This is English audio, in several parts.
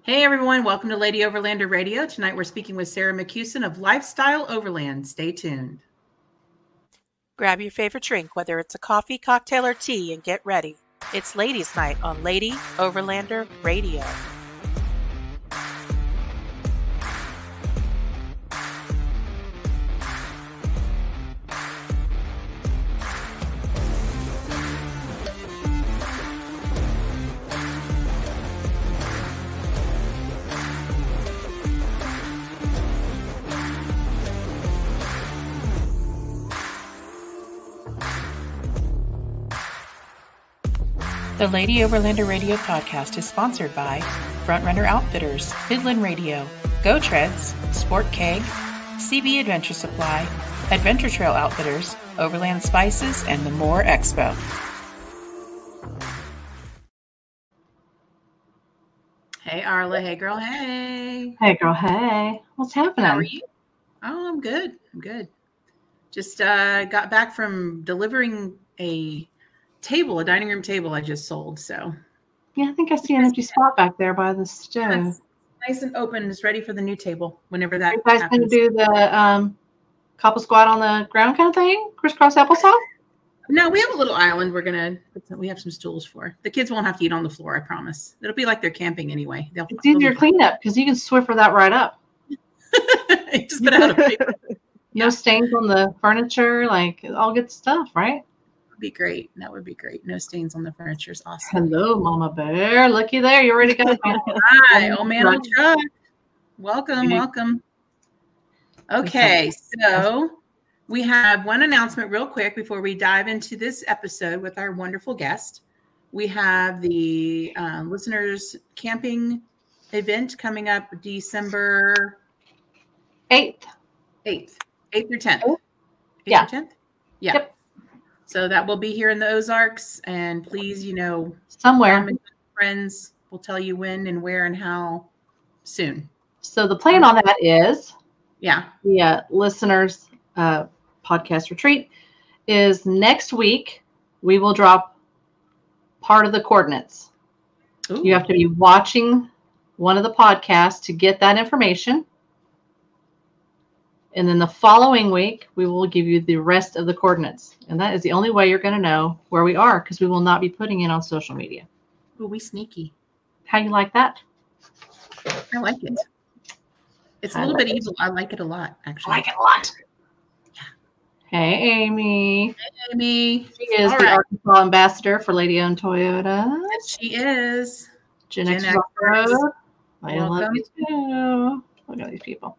Hey everyone, welcome to Lady Overlander Radio. Tonight we're speaking with Sara McCuiston of Lifestyle Overland. Stay tuned. Grab your favorite drink, whether it's a coffee, cocktail, or tea, and get ready. It's Ladies' Night on Lady Overlander Radio. The Lady Overlander Radio podcast is sponsored by Frontrunner Outfitters, Midland Radio, Go Treads, Sport Keg, CB Adventure Supply, Adventure Trail Outfitters, Overland Spices, and the More Expo. Hey Arla, hey girl, hey. Hey girl, hey. What's happening? How are you? Oh, I'm good. Just got back from delivering a dining room table I just sold. So yeah, I think I see an empty spot back there by the stove. Yes. Nice and open. It's ready for the new table whenever that You guys going to do the couple squat on the ground kind of thing? Crisscross applesauce? No, we have a little island we have some stools for. The kids won't have to eat on the floor, I promise. It'll be like they're camping anyway. It's easier cleanup because you can Swiffer that right up. Just put out a paper. No stains on the furniture, like all good stuff, right? Be great. That would be great. No stains on the furniture is awesome. Hello, Mama Bear. Looky there. You ready to go? Hi, old man on truck. Welcome. Okay, so we have one announcement real quick before we dive into this episode with our wonderful guest. We have the listeners camping event coming up December 8th through 10th. 8th Yeah. Through 10th? Yeah. Yep. So that will be here in the Ozarks, and please, somewhere. Friends will tell you when and where and how soon. So the plan on that is, the listeners podcast retreat is next week. We will drop part of the coordinates. Ooh. You have to be watching one of the podcasts to get that information. And then the following week, we will give you the rest of the coordinates. And that is the only way you're going to know where we are, because we will not be putting it on social media. Oh, we sneaky. How you like that? I like it. It's a little bit evil. I like it a lot, actually. I like it a lot. Yeah. Hey, Amy. Hey, Amy. She is the Arkansas ambassador for Lady Owned Toyota. Yes, she is. Gen X Off-Road. I love you too. Look at these people.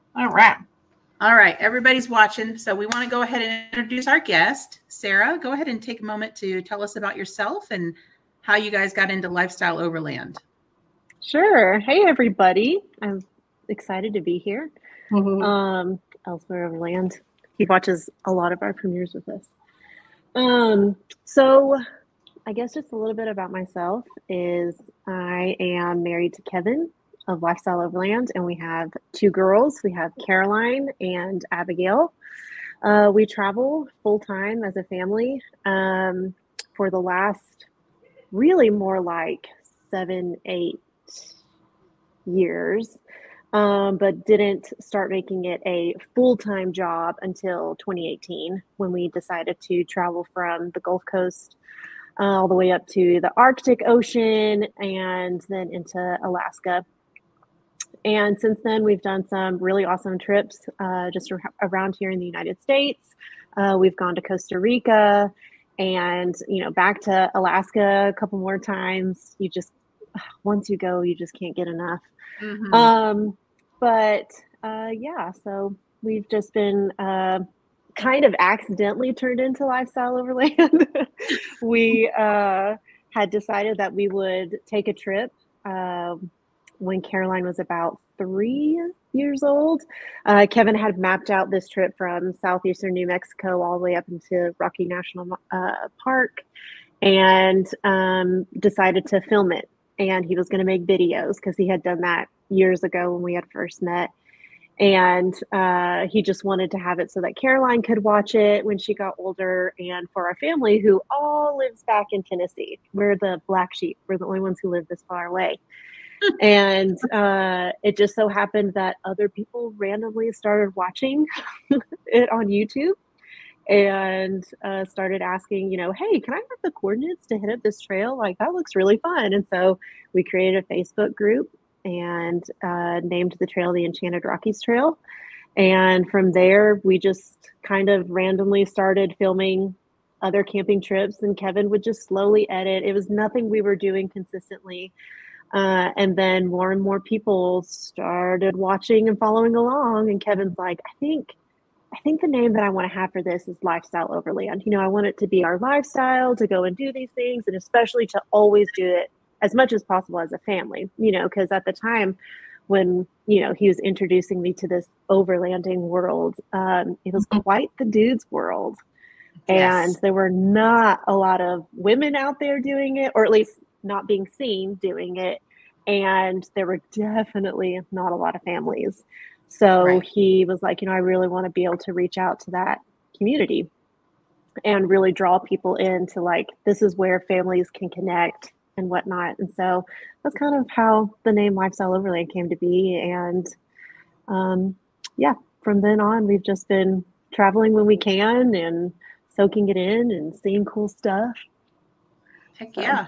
All right, everybody's watching. So we want to go ahead and introduce our guest. Sara, go ahead and take a moment to tell us about yourself and how you guys got into Lifestyle Overland. Sure. Hey, everybody. I'm excited to be here. Elsewhere Overland. He watches a lot of our premieres with us. So I guess just a little bit about myself is I am married to Kevin of Lifestyle Overland, and we have two girls. We have Caroline and Abigail. We travel full-time as a family for the last really more like 7-8 years, but didn't start making it a full-time job until 2018 when we decided to travel from the Gulf Coast all the way up to the Arctic Ocean and then into Alaska. And since then, we've done some really awesome trips just around here in the United States. We've gone to Costa Rica and, back to Alaska a couple more times. Once you go, you just can't get enough. Mm-hmm. So we've just been kind of accidentally turned into Lifestyle Overland. We had decided that we would take a trip when Caroline was about 3 years old. Kevin had mapped out this trip from southeastern New Mexico all the way up into Rocky National Park and decided to film it. And he was going to make videos because he had done that years ago when we had first met. And he just wanted to have it so that Caroline could watch it when she got older, and for our family who all lives back in Tennessee. We're the black sheep. We're the only ones who live this far away. And it just so happened that other people randomly started watching it on YouTube and started asking, hey, can I have the coordinates to hit up this trail? Like, that looks really fun. And so we created a Facebook group and named the trail the Enchanted Rockies Trail. And from there, we just kind of randomly started filming other camping trips, and Kevin would just slowly edit. It was nothing we were doing consistently. And then more and more people started watching and following along. And Kevin's like, I think the name that I want to have for this is Lifestyle Overland. I want it to be our lifestyle to go and do these things, and especially to always do it as much as possible as a family, because at the time when, he was introducing me to this overlanding world, it was quite the dude's world. Yes. And there were not a lot of women out there doing it, or at least not being seen doing it. And there were definitely not a lot of families. So he was like, I really want to be able to reach out to that community and really draw people into, like, this is where families can connect and whatnot. And so that's kind of how the name Lifestyle Overland came to be. And from then on, we've just been traveling when we can and soaking it in and seeing cool stuff. Heck yeah.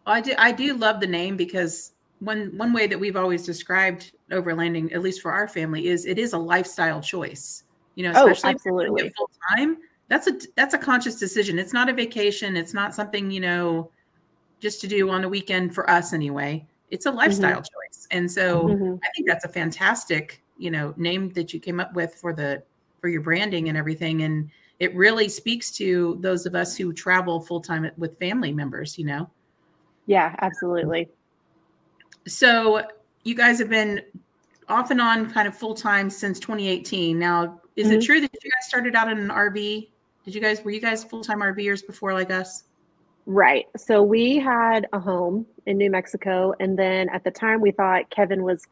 Well, I do love the name, because one way that we've always described overlanding, at least for our family, is it is a lifestyle choice. Especially absolutely. full time. That's a conscious decision. It's not a vacation. It's not something, just to do on a weekend for us anyway. It's a lifestyle choice. And so I think that's a fantastic, name that you came up with for your branding and everything. And it really speaks to those of us who travel full time with family members, Yeah, absolutely. So you guys have been off and on kind of full time since 2018. Now, is it true that you guys started out in an RV? Were you guys full-time RVers before, like us? Right. So we had a home in New Mexico. And then at the time we thought Kevin was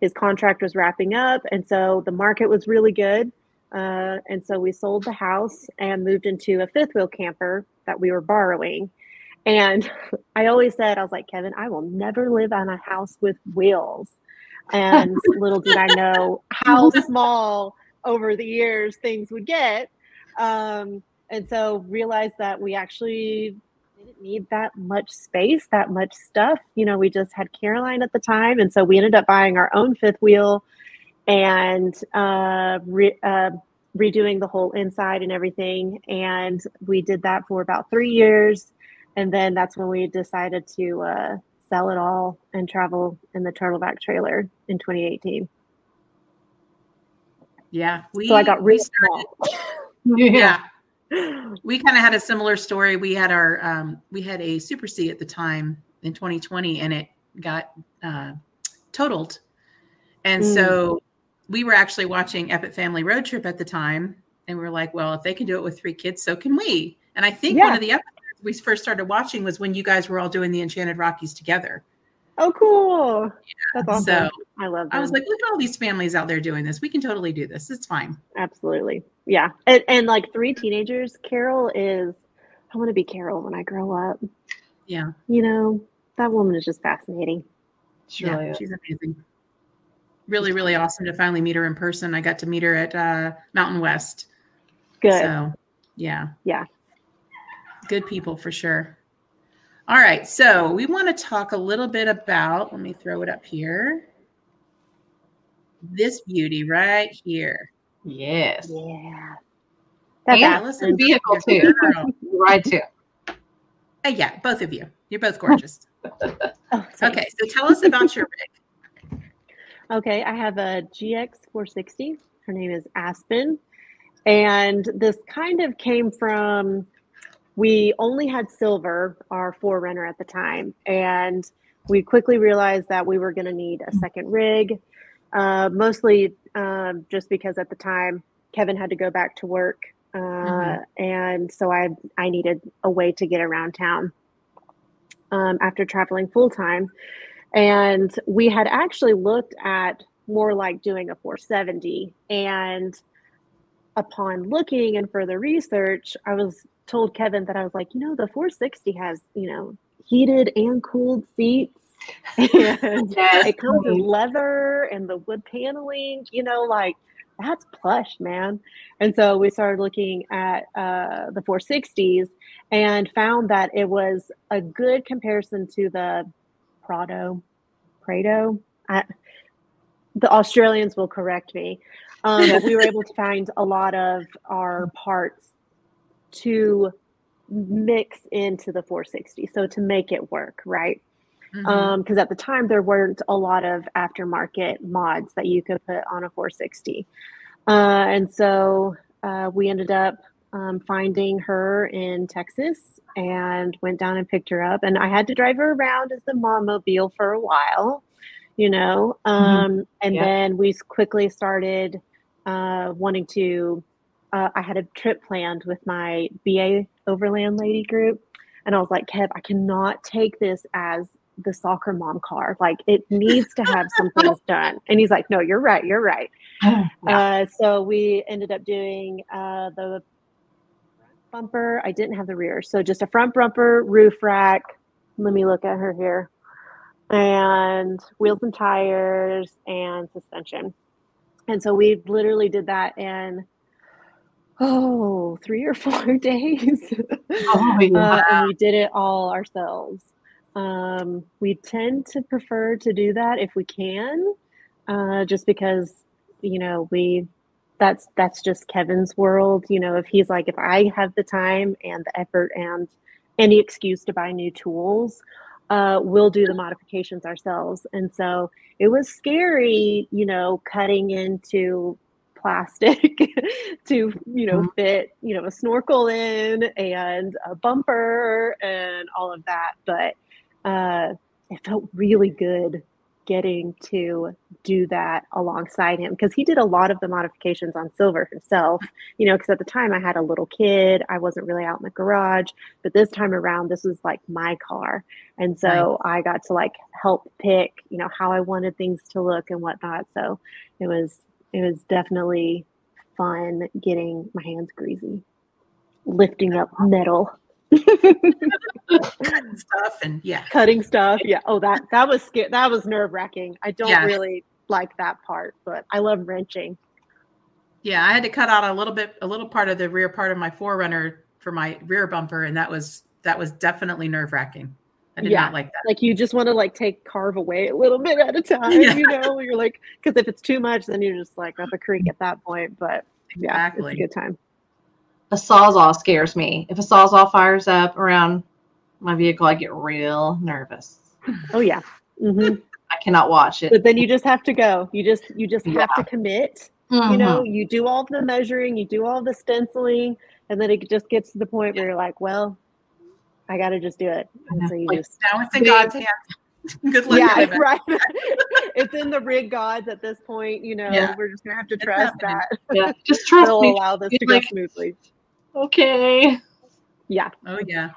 his contract was wrapping up. And so the market was really good. And so we sold the house and moved into a fifth wheel camper that we were borrowing. And I always said, I was like, Kevin, I will never live on a house with wheels. And little did I know how small over the years things would get. And so realized that we actually didn't need that much space, that much stuff. We just had Caroline at the time. And so we ended up buying our own fifth wheel and redoing the whole inside and everything. And we did that for about 3 years. And then that's when we decided to sell it all and travel in the Turtleback trailer in 2018. Yeah. So I got really small. Yeah. We kind of had a similar story. We had we had a Super C at the time in 2020, and it got totaled. And so we were actually watching Epic Family Road Trip at the time. And we were like, well, if they can do it with 3 kids, so can we. And I think one of the episodes we first started watching was when you guys were all doing the Enchanted Rockies together. Oh, cool. Yeah. That's awesome. So I love that. I was like, look at all these families out there doing this. We can totally do this. It's fine. Absolutely. Yeah. And like 3 teenagers, Carol is, I want to be Carol when I grow up. Yeah. That woman is just fascinating. She's amazing. Really, really awesome to finally meet her in person. I got to meet her at Mountain West. Good. So, yeah. Yeah. Good people for sure. All right. So we want to talk a little bit about, let me throw it up here. This beauty right here. Yes. Yeah. That's a vehicle too. Ride too. Yeah, both of you. You're both gorgeous. Okay. So tell us about your rig. Okay. I have a GX 460. Her name is Aspen. And this kind of came from, we only had silver, our 4Runner at the time. And we quickly realized that we were going to need a second rig, mostly just because at the time Kevin had to go back to work. And so I needed a way to get around town after traveling full time. And we had actually looked at more like doing a 470. And upon looking and further research, I was told Kevin that I was like, the 460 has, heated and cooled seats. And Yes, it comes in leather and the wood paneling, like that's plush, man. And so we started looking at the 460s and found that it was a good comparison to the Prado. The Australians will correct me. But we were able to find a lot of our parts to mix into the 460, so to make it work, right? Because at the time there weren't a lot of aftermarket mods that you could put on a 460. And so we ended up finding her in Texas and went down and picked her up. And I had to drive her around as the mom mobile for a while, and then we quickly started wanting to, I had a trip planned with my BA Overland lady group. And I was like, Kev, I cannot take this as the soccer mom car. Like, it needs to have some things done. And he's like, no, you're right. So we ended up doing the front bumper. I didn't have the rear. So just a front bumper, roof rack. Let me look at her here. And wheels and tires and suspension. And so we literally did that in 3 or 4 days. And we did it all ourselves. We tend to prefer to do that if we can, just because, that's just Kevin's world. If he's like, if I have the time and the effort and any excuse to buy new tools, we'll do the modifications ourselves. And so it was scary, cutting into plastic to, fit, a snorkel in and a bumper and all of that. But it felt really good getting to do that alongside him, because he did a lot of the modifications on Silver himself, because at the time I had a little kid. I wasn't really out in the garage, but this time around, this was like my car. And so I got to like help pick, how I wanted things to look and whatnot. So it was definitely fun getting my hands greasy, lifting up metal. Cutting stuff and cutting stuff. Yeah. Oh, that was scary. That was nerve-wracking. I don't really like that part, but I love wrenching. Yeah, I had to cut out a little part of the rear part of my 4Runner for my rear bumper, and that was definitely nerve-wracking. I did not like that. Like, you just want to carve away a little bit at a time, you're like, because if it's too much, then you're just like up a creek at that point. But exactly. It's a good time. A Sawzall scares me. If a Sawzall fires up around my vehicle, I get real nervous. Oh yeah. Mm-hmm. I cannot watch it. But then you just have to go. You just have to commit. You do all the measuring, you do all the stenciling, and then it just gets to the point where you're like, well, I got to just do it. And so you just now it's in God's hands. Good luck. Yeah, right. It's in the rig gods at this point. We're just gonna have to trust that. Yeah, just trust They'll me. allow this to go smoothly. Okay. Yeah. Oh yeah.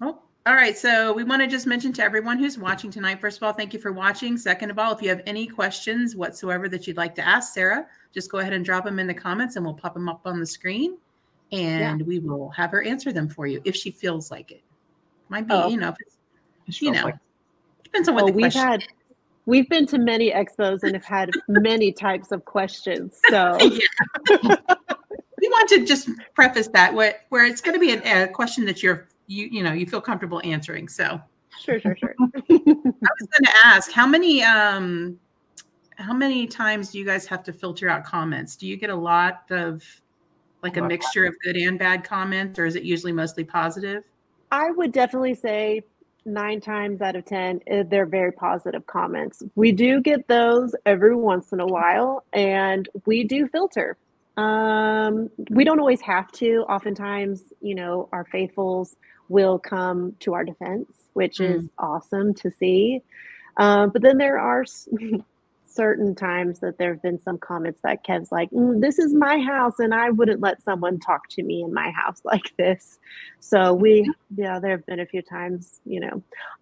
Oh, all right. So we want to just mention to everyone who's watching tonight, first of all, thank you for watching. Second of all, if you have any questions whatsoever that you'd like to ask Sarah, just go ahead and drop them in the comments and we'll pop them up on the screen, and we will have her answer them for you if she feels like it. Might be, if it's, depends on what the question is. We've been to many expos and have had many types of questions. So we want to just preface that where it's going to be a question that you feel comfortable answering. So sure. I was going to ask, how many times do you guys have to filter out comments? Do you get a lot of a mixture of good and bad comments, or is it usually mostly positive? I would definitely say 9 times out of 10, they're very positive comments. We do get those every once in a while, and we do filter. We don't always have to. Oftentimes, our faithfuls will come to our defense, which is awesome to see. But then there are certain times that there have been some comments that Kev's like, this is my house and I wouldn't let someone talk to me in my house like this. So there have been a few times,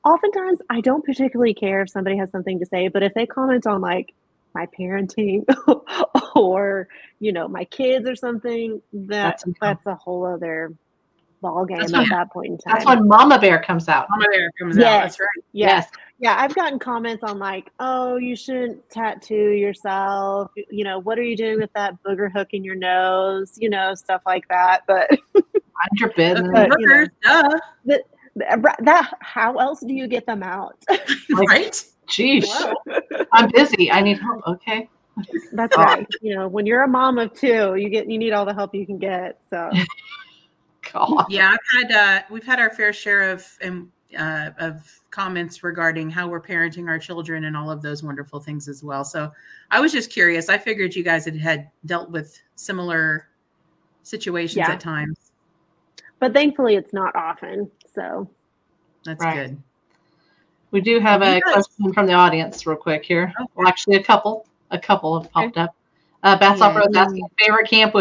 oftentimes I don't particularly care if somebody has something to say, but if they comment on my parenting or, my kids or something, that's a whole other ball game at that point in time. That's when Mama Bear comes out. Mama Bear comes out. That's right. Yes. Yeah, I've gotten comments on like, oh, you shouldn't tattoo yourself. You know, what are you doing with that booger hook in your nose? You know, stuff like that. But mind your business. Boogers, how else do you get them out? Right? Geez, I'm busy. I need help. Okay. That's right. You know, when you're a mom of two, you need all the help you can get. So, God. Yeah, we've had our fair share of comments regarding how we're parenting our children and all of those wonderful things as well. So I was just curious. I figured you guys had dealt with similar situations at times. But thankfully it's not often. So that's good. We do have a question from the audience real quick here. Okay. Well, actually a couple have popped up. Beth Opera is asking favorite camp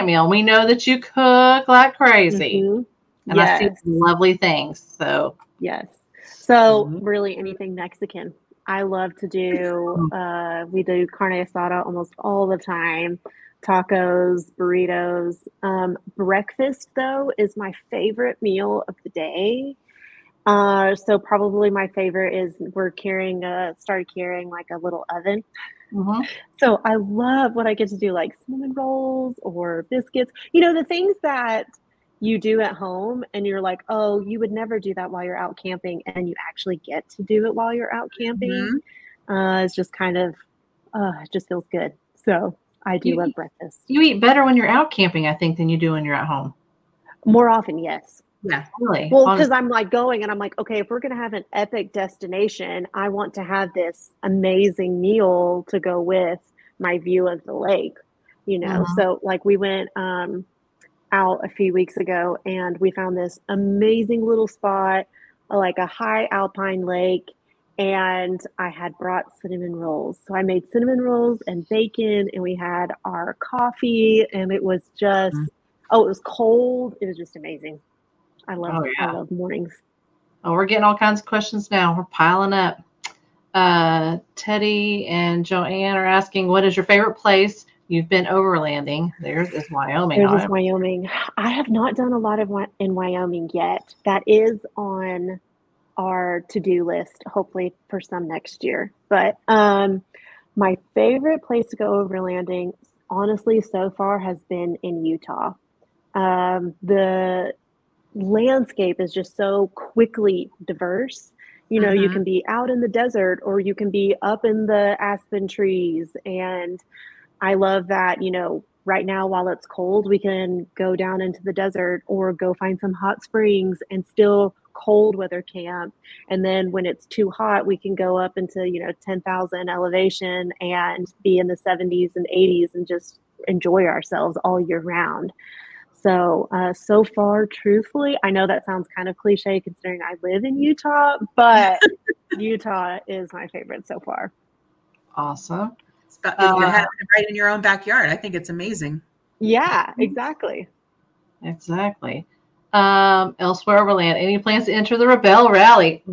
meal. We know that you cook like crazy. Mm-hmm. And I see some lovely things. So yes. So really anything Mexican. I love to do, we do carne asada almost all the time. Tacos, burritos. Breakfast though is my favorite meal of the day. So probably my favorite is started carrying like a little oven. Mm-hmm. So I love what I get to do, like cinnamon rolls or biscuits, you know, the things that you do at home and you're like, oh, you would never do that while you're out camping, and you actually get to do it while you're out camping. Mm-hmm. It's just kind of, it just feels good. So I do love breakfast. You eat better when you're out camping, I think, than you do when you're at home. More often, yes. Yeah, really. Well, because I'm like going and I'm like, okay, if we're going to have an epic destination, I want to have this amazing meal to go with my view of the lake, you know? Mm-hmm. So like we went out a few weeks ago and we found this amazing little spot, like a high alpine lake. And I had brought cinnamon rolls. So I made cinnamon rolls and bacon, and we had our coffee, and it was just, it was cold. It was just amazing. I love mornings. Oh, we're getting all kinds of questions now. We're piling up. Teddy and Joanne are asking, what is your favorite place you've been overlanding? Theirs is Wyoming. Theirs is Wyoming. I have not done a lot in Wyoming yet. That is on our to-do list, hopefully for some next year. But my favorite place to go overlanding, honestly, so far has been in Utah. The landscape is just so quickly diverse. You know, you can be out in the desert or you can be up in the aspen trees. And I love that, you know, right now while it's cold, we can go down into the desert or go find some hot springs and still cold weather camp. And then when it's too hot, we can go up into, 10,000 elevation and be in the 70s and 80s and just enjoy ourselves all year round. So, so far, truthfully, I know that sounds kind of cliche considering I live in Utah, but Utah is my favorite so far. Awesome. You have it right in your own backyard. I think it's amazing. Yeah, exactly. Exactly. Elsewhere overland, any plans to enter the Rebel Rally?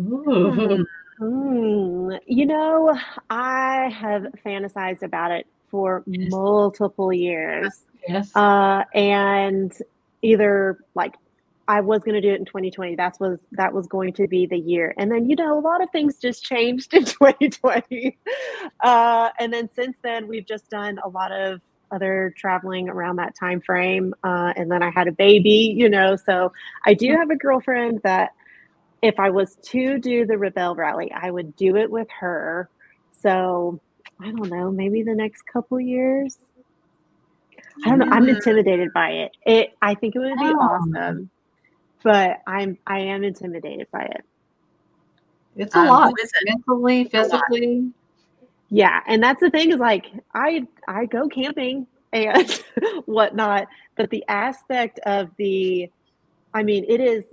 I have fantasized about it for multiple years. Yes. And either like I was going to do it in 2020. That was going to be the year. And then, a lot of things just changed in 2020. And then since then, we've just done a lot of other traveling around that time frame. And then I had a baby, so I do have a girlfriend that if I was to do the Rebel Rally, I would do it with her. So I don't know, maybe the next couple years. I don't know. I'm intimidated by it. I think it would be awesome, but I am intimidated by it. It's a lot, mentally, physically. Yeah, and that's the thing is like I go camping and whatnot, but the aspect of it is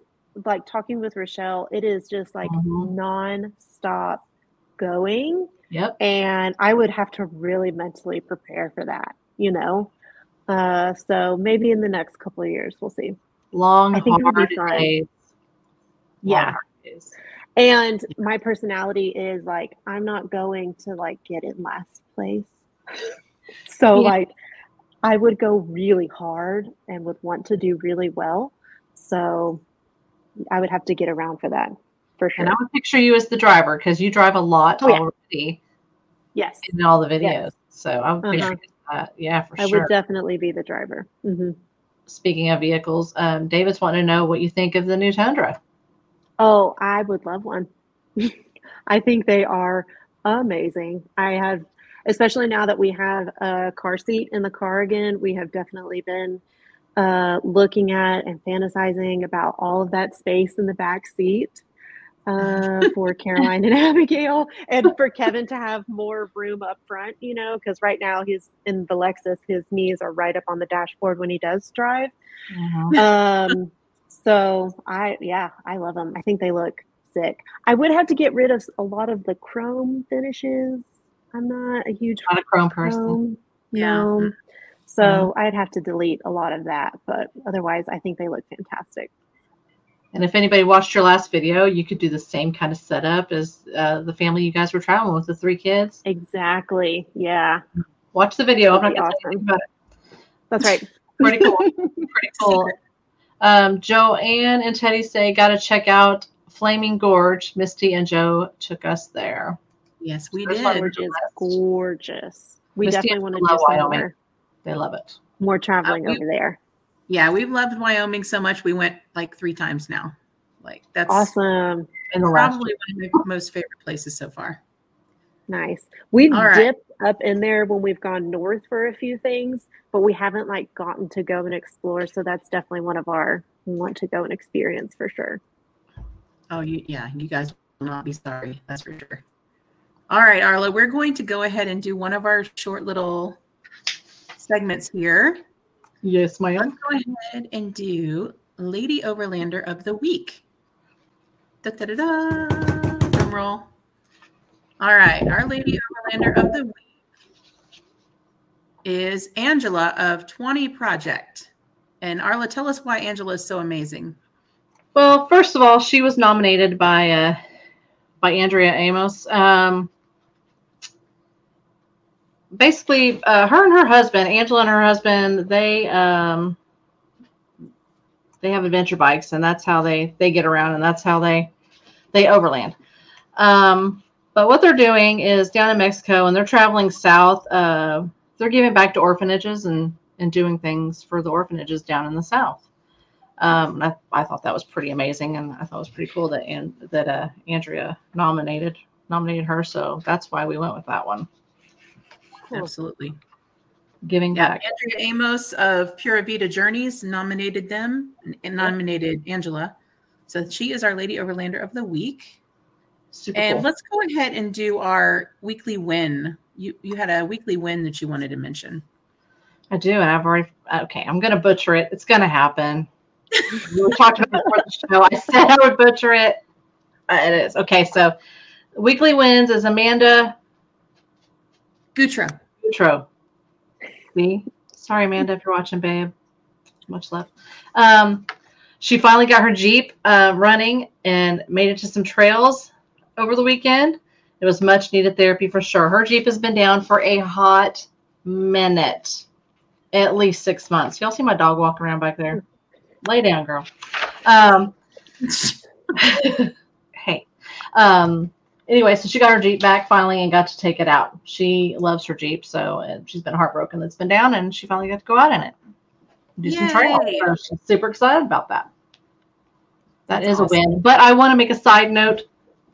like talking with Rochelle. It is just like nonstop going. Yep. And I would have to really mentally prepare for that, So maybe in the next couple of years, we'll see. Long, hard days. Yeah. Hard days. And my personality is like, I'm not going to like get in last place. So like I would go really hard and would want to do really well. So I would have to get around for that, for sure. And I would picture you as the driver because you drive a lot already. Yes. In all the videos. Yes. So I would picture that. Yeah, for sure. I would definitely be the driver. Mm-hmm. Speaking of vehicles, David's wanting to know what you think of the new Tundra. Oh, I would love one. I think they are amazing. Especially now that we have a car seat in the car again, we have definitely been looking at and fantasizing about all of that space in the back seat for Caroline and Abigail, and for Kevin to have more room up front, because right now he's in the Lexus, his knees are right up on the dashboard when he does drive. So I love them. I think they look sick. I would have to get rid of a lot of the chrome finishes. I'm not a huge chrome person. No. So I'd have to delete a lot of that, but otherwise I think they look fantastic. And if anybody watched your last video, you could do the same kind of setup as the family you guys were traveling with, the 3 kids. Exactly. Yeah. Watch the video. I'm not going to tell you about it. That's right. Pretty cool. Pretty cool. Joanne and Teddy say, got to check out Flaming Gorge. Misty and Joe took us there. Yes, we did. Gorge is gorgeous. We Misty definitely want to do some more. They love it. More traveling over there. Yeah, we've loved Wyoming so much. We went like 3 times now. Like that's awesome. And probably one of my most favorite places so far. Nice. We've dipped up in there when we've gone north for a few things, but we haven't like gotten to go and explore. So that's definitely one of our want to go and experience for sure. Oh, you guys will not be sorry. That's for sure. All right, Arla, we're going to go ahead and do one of our short little segments here. Yes, ma'am. Let's go ahead and do Lady Overlander of the Week. Da-da-da-da. Drum roll. All right, our Lady Overlander of the Week is Angela of 20 Project. And Arla, tell us why Angela is so amazing. Well, first of all, she was nominated by Andrea Amos. Basically, her and her husband, Angela and her husband, they have adventure bikes, and that's how they get around, and that's how they overland. But what they're doing is down in Mexico, and they're traveling south. They're giving back to orphanages and doing things for the orphanages down in the south. I thought that was pretty amazing, and I thought it was pretty cool that Andrea nominated her. So that's why we went with that one. Cool. Absolutely. Giving back. Andrea Amos of Pura Vida Journeys nominated them and nominated Angela. So she is our Lady Overlander of the Week. Super and cool. Let's go ahead and do our weekly win. You had a weekly win that you wanted to mention. I do, and I've already. Okay, I'm going to butcher it. It's going to happen. We were talking about it before the show. I said I would butcher it. It is. Okay, so weekly wins is Amanda Goutreau. See? Sorry, Amanda, if you're watching, babe. Much love. She finally got her Jeep running and made it to some trails over the weekend. It was much needed therapy for sure. Her Jeep has been down for a hot minute, at least 6 months. Y'all see my dog walking around back there? Lay down, girl. Hey. Anyway, so she got her Jeep back finally and got to take it out. She loves her Jeep, so she's been heartbroken that it's been down, and she finally got to go out in it. Do some trails. So she's super excited about that. That is awesome. A win. But I want to make a side note,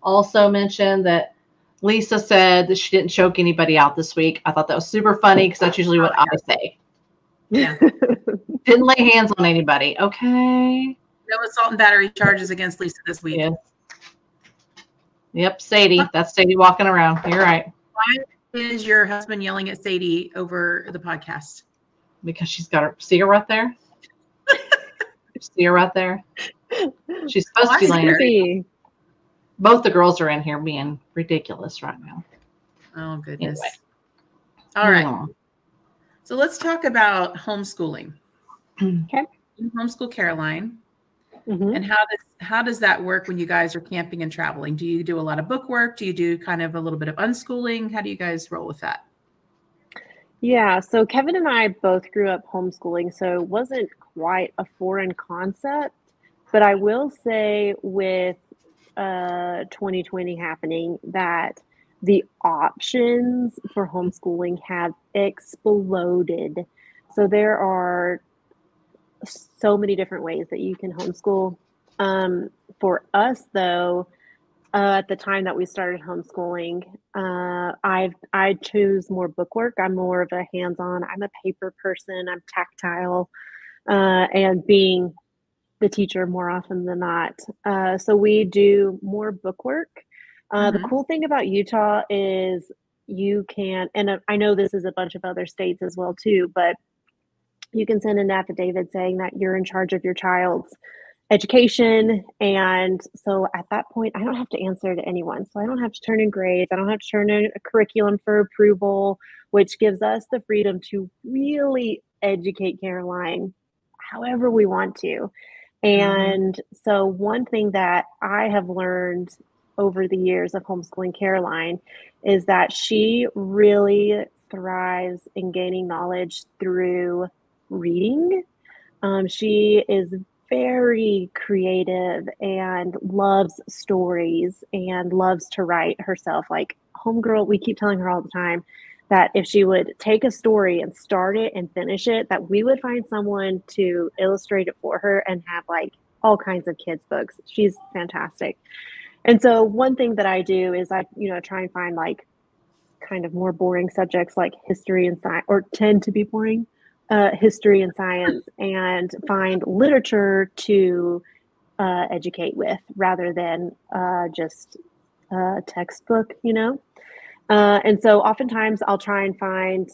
also mention that Lisa said that she didn't choke anybody out this week. I thought that was super funny because that's usually what I say. Yeah. Didn't lay hands on anybody. Okay. No assault and battery charges against Lisa this week. Yes. Yep, Sadie. That's Sadie walking around. You're right. Why is your husband yelling at Sadie over the podcast? Because she's got her. See her right there? See her right there? She's supposed to be laying. Both the girls are in here being ridiculous right now. Oh, goodness. Anyway. All right. So let's talk about homeschooling. Okay. You homeschool Caroline. Mm-hmm. And how does that work when you guys are camping and traveling? Do you do a lot of book work? Do you do kind of a little bit of unschooling? How do you guys roll with that? Yeah, so Kevin and I both grew up homeschooling, so it wasn't quite a foreign concept. But I will say with 2020 happening that the options for homeschooling have exploded. So there are so many different ways that you can homeschool. For us, though, at the time that we started homeschooling, I choose more bookwork. I'm more of a hands-on. I'm a paper person. I'm tactile, and being the teacher more often than not. So we do more bookwork. The cool thing about Utah is you can, and I know this is a bunch of other states as well too, but you can send an affidavit saying that you're in charge of your child's education. And so at that point, I don't have to answer to anyone. So I don't have to turn in grades. I don't have to turn in a curriculum for approval, which gives us the freedom to really educate Caroline however we want to. And so one thing that I have learned over the years of homeschooling Caroline is that she really thrives in gaining knowledge through reading. She is very creative and loves stories and loves to write herself. Like homegirl, we keep telling her all the time that if she would take a story and start it and finish it, that we would find someone to illustrate it for her and have like all kinds of kids' books. She's fantastic. And so one thing that I do is I, try and find like kind of more boring subjects like history and science, or tend to be boring, history and science, and find literature to educate with rather than just a textbook, And so oftentimes I'll try and find,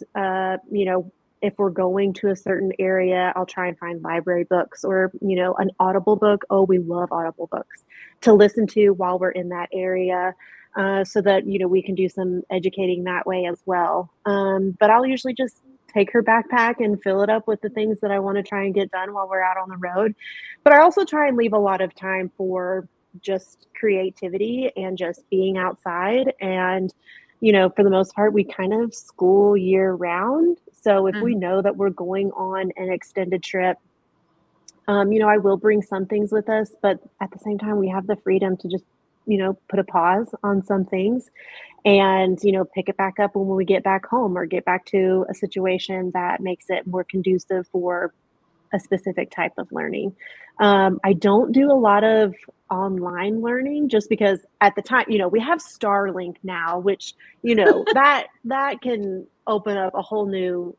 if we're going to a certain area, I'll try and find library books or, an Audible book. Oh, we love Audible books to listen to while we're in that area, so that, we can do some educating that way as well. But I'll usually just take her backpack and fill it up with the things that I want to try and get done while we're out on the road. But I also try and leave a lot of time for just creativity and just being outside. And for the most part, we kind of school year round. So if we know that we're going on an extended trip, I will bring some things with us, but at the same time, we have the freedom to just, put a pause on some things and, pick it back up when we get back home or get back to a situation that makes it more conducive for a specific type of learning. I don't do a lot of online learning just because at the time, we have Starlink now, which, that can open up a whole new,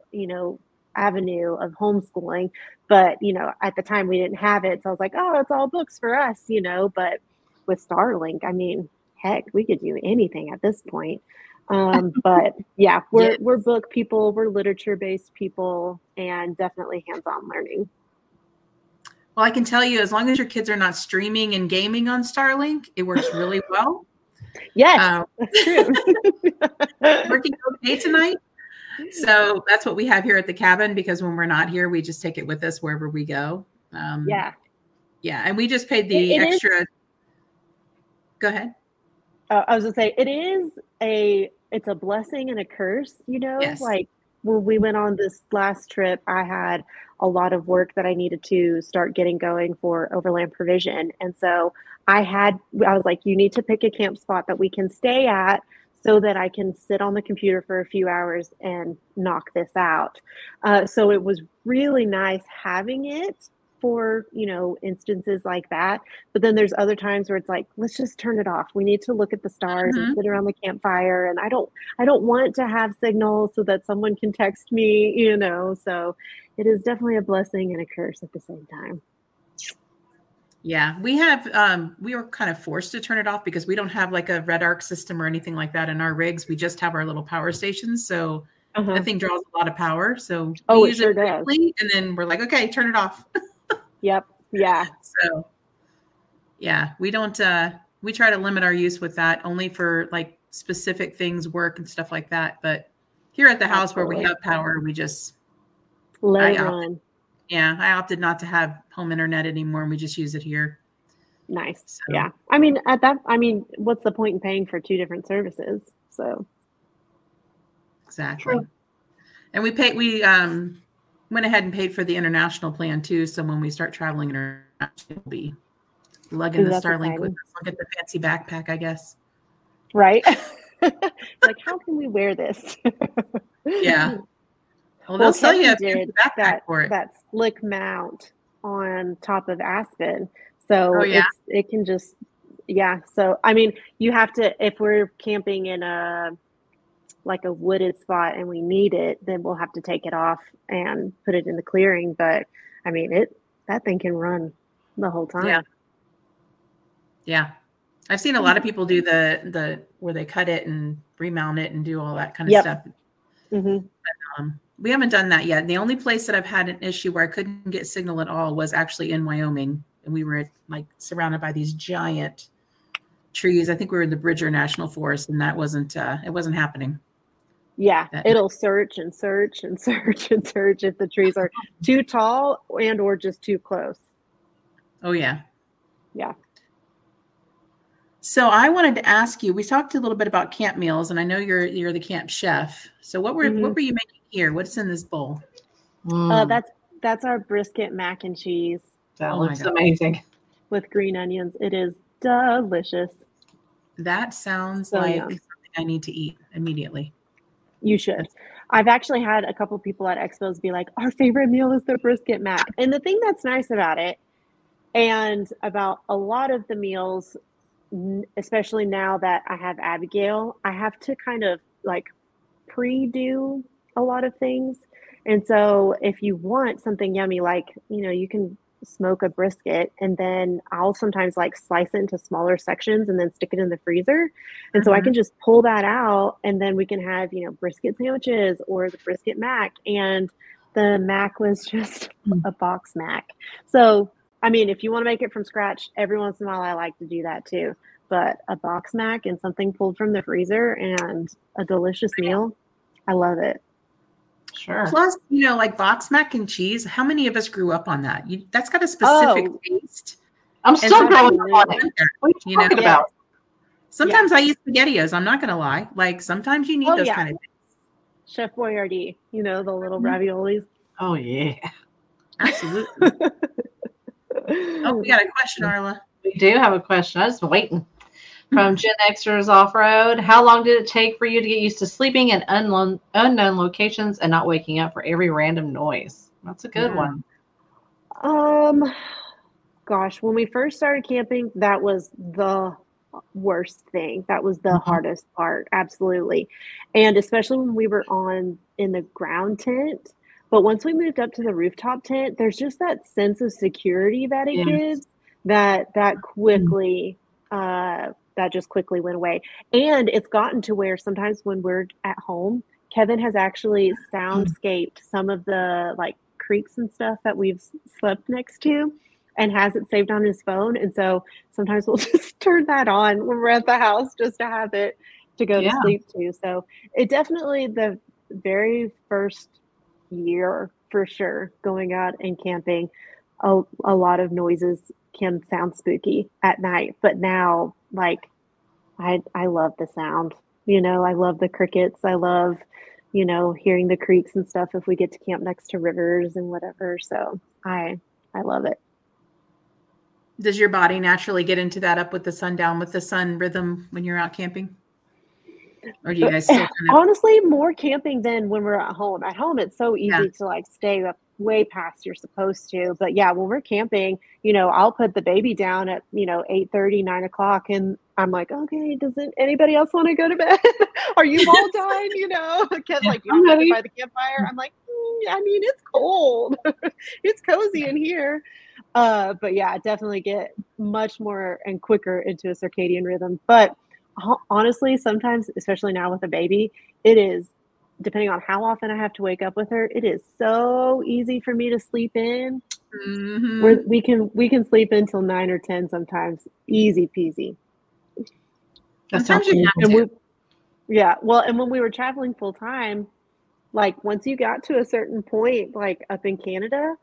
avenue of homeschooling. But, at the time we didn't have it. So I was like, oh, it's all books for us, but with Starlink, I mean, heck, we could do anything at this point. But yeah, we're book people, we're literature-based people, and definitely hands-on learning. Well, I can tell you, as long as your kids are not streaming and gaming on Starlink, it works really well. Yes, that's true. Working okay tonight. So that's what we have here at the cabin, because when we're not here, we just take it with us wherever we go. Yeah. And we just paid the extra. Go ahead. I was gonna say it's a blessing and a curse, Yes. Like when we went on this last trip, I had a lot of work that I needed to start getting going for Overland Provision. And so I was like, you need to pick a camp spot that we can stay at so that I can sit on the computer for a few hours and knock this out. So it was really nice having it for, instances like that. But then there's other times where it's like, let's just turn it off. We need to look at the stars and sit around the campfire. And I don't want to have signal so that someone can text me, so it is definitely a blessing and a curse at the same time. Yeah, we were kind of forced to turn it off because we don't have like a red arc system or anything like that in our rigs. We just have our little power stations. So that thing draws a lot, of power. So we use it quickly, and then we're like, okay, turn it off. Yep. Yeah. So yeah, we don't, we try to limit our use with that only for like specific things, work and stuff like that. But here at the house where we have power, we just let it run. Yeah, I opted not to have home internet anymore, and we just use it here. Nice. So. Yeah. I mean, what's the point in paying for two different services? So. Exactly. True. And we went ahead and paid for the international plan too. So when we start traveling internationally, it'll be lugging the Starlink with us. I'll get the fancy backpack, I guess. Right. Like, how can we wear this? Yeah. Well, they'll sell you a fancy backpack for it. That slick mount on top of Aspen. So it can just, So, I mean, you have to, if we're camping in a wooded spot and we need it, then we'll have to take it off and put it in the clearing. But I mean, that thing can run the whole time. Yeah. Yeah. I've seen a lot of people do the where they cut it and remount it and do all that kind of stuff. Mm-hmm. But, we haven't done that yet. The only place that I've had an issue where I couldn't get signal at all was actually in Wyoming. And we were surrounded by these giant trees. I think we were in the Bridger National Forest, and that wasn't, it wasn't happening. Yeah, it'll search and search and search and search if the trees are too tall and or just too close. Oh, yeah. Yeah. So I wanted to ask you, we talked a little bit about camp meals, and I know you're the camp chef. So what were you making here? What's in this bowl? That's our brisket mac and cheese. That looks amazing. With green onions. It is delicious. That sounds like something I need to eat immediately. You should. I've actually had a couple people at expos be like, our favorite meal is the brisket mac. And the thing that's nice about it, and about a lot of the meals, especially now that I have Abigail, I have to kind of pre-do a lot of things. And so if you want something yummy, you can smoke a brisket, and then I'll sometimes slice it into smaller sections and then stick it in the freezer. And so I can just pull that out, and then we can have, brisket sandwiches or the brisket mac. And the mac was just a box mac. So, I mean, if you want to make it from scratch, every once in a while, I like to do that too. But a box mac and something pulled from the freezer and a delicious meal, I love it. Sure. Plus, box mac and cheese. How many of us grew up on that? That's got a specific taste. I'm still growing up on it. What are you talking about? Sometimes I use SpaghettiOs. I'm not going to lie. Sometimes you need those kind of things. Chef Boyardee, the little raviolis. Oh, yeah. Absolutely. Oh, we got a question, Arla. We do have a question. I was waiting. From Gen Xers Off-Road. How long did it take for you to get used to sleeping in unknown locations and not waking up for every random noise? That's a good one. Gosh, when we first started camping, that was the worst thing. That was the hardest part. Absolutely. And especially when we were in the ground tent. But once we moved up to the rooftop tent, there's just that sense of security that it gives that quickly, that just quickly went away. And it's gotten to where sometimes when we're at home, Kevin has actually soundscaped some of the creeks and stuff that we've slept next to and has it saved on his phone. And so sometimes we'll just turn that on when we're at the house just to have it to go to sleep to. So it definitely, the very first year for sure, going out and camping, a lot of noises can sound spooky at night, but now I love the sound, I love the crickets. I love, hearing the creeks and stuff if we get to camp next to rivers and whatever. So I love it. Does your body naturally get into that up with the sun, down with the sun rhythm when you're out camping? Or do you guys still honestly more camping than when we're at home? At home, it's so easy to stay up way past you're supposed to. But yeah, when we're camping, I'll put the baby down at 8:30, 9 o'clock, and I'm like, okay, doesn't anybody else want to go to bed? Are you all done? Because you ready by the campfire. I'm like, I mean, it's cold. It's cozy in here. But yeah, I definitely get much more and quicker into a circadian rhythm. But honestly, sometimes, especially now with a baby, it is, depending on how often I have to wake up with her, it is so easy for me to sleep in. Where we can sleep until 9 or 10 sometimes, easy peasy. Sometimes you have to. And when we were traveling full time, once you got to a certain point, up in Canada,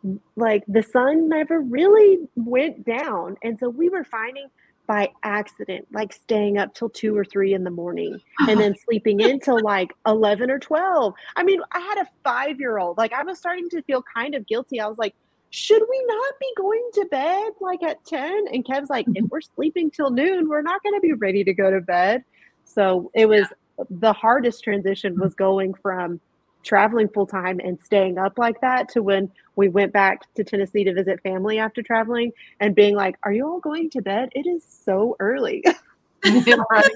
the sun never really went down, and so we were finding by accident, staying up till 2 or 3 in the morning and then sleeping in till 11 or 12. I mean, I had a 5-year-old. I was starting to feel kind of guilty. I was like, should we not be going to bed like at 10? And Kev's like, if we're sleeping till noon, we're not going to be ready to go to bed. So it was the hardest transition was going from traveling full time and staying up like that to when we went back to Tennessee to visit family after traveling and being like, are you all going to bed? It is so early. Right.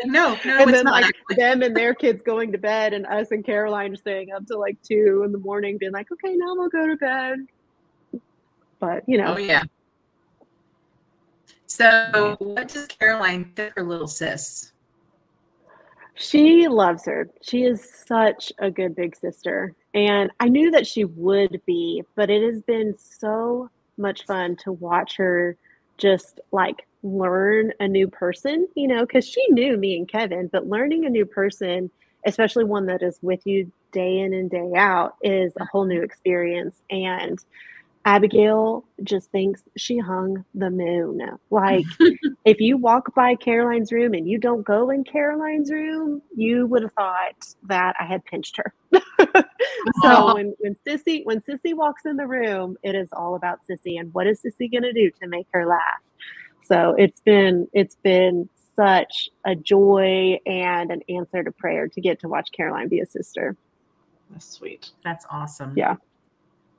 No, and it's then not. Like them and their kids going to bed and us and Caroline staying up till like 2 in the morning being like, okay, now we'll go to bed. But Oh yeah. So what does Caroline think her little sis? She loves her. She is such a good big sister. And I knew that she would be, but it has been so much fun to watch her just like learn a new person, because she knew me and Kevin, but learning a new person, especially one that is with you day in and day out, is a whole new experience. And Abigail just thinks she hung the moon. Like, if you walk by Caroline's room and you don't go in Caroline's room, you would have thought that I had pinched her. So when Sissy walks in the room, it is all about Sissy and what is Sissy going to do to make her laugh. So it's been such a joy and an answer to prayer to get to watch Caroline be a sister. That's sweet. That's awesome. Yeah.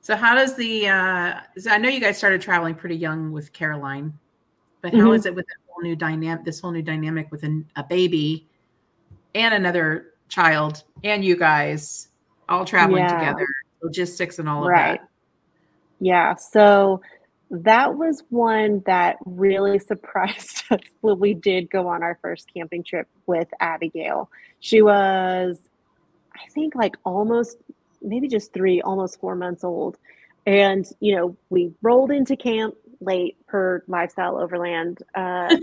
So how does so I know you guys started traveling pretty young with Caroline, but how is it with this whole new dynamic with a baby and another child and you guys all traveling together, logistics and all of that? Yeah. So that was one that really surprised us when we did go on our first camping trip with Abigail. She was, I think, like almost 4 months old. And, we rolled into camp late per Lifestyle Overland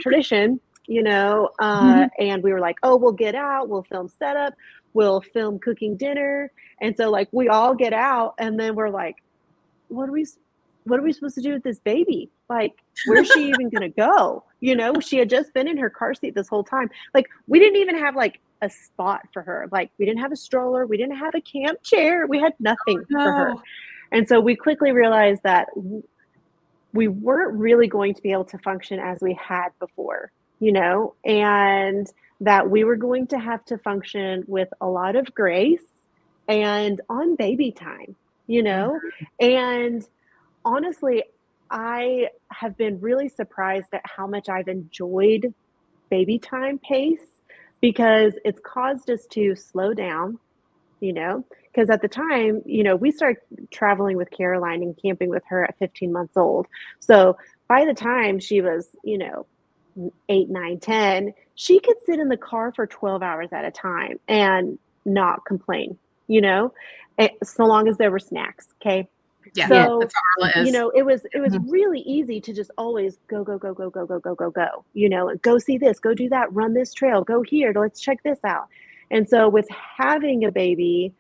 tradition, and we were like, oh, we'll get out, we'll film setup, we'll film cooking dinner. And so like we all get out and then we're like, what are we supposed to do with this baby? Like, where's she even going to go? She had just been in her car seat this whole time. Like, we didn't even have like a spot for her. Like, we didn't have a stroller. We didn't have a camp chair. We had nothing for her. And so we quickly realized that we weren't really going to be able to function as we had before, and that we were going to have to function with a lot of grace and on baby time, and honestly, I have been really surprised at how much I've enjoyed baby time pace, because it's caused us to slow down, because at the time, we started traveling with Caroline and camping with her at 15 months old. So by the time she was, 8, 9, 10, she could sit in the car for 12 hours at a time and not complain, so long as there were snacks. Okay. Yeah, so, that's all it is. It was really easy to just always go, and go see this, go do that, run this trail, go here, let's check this out. And so with having a baby,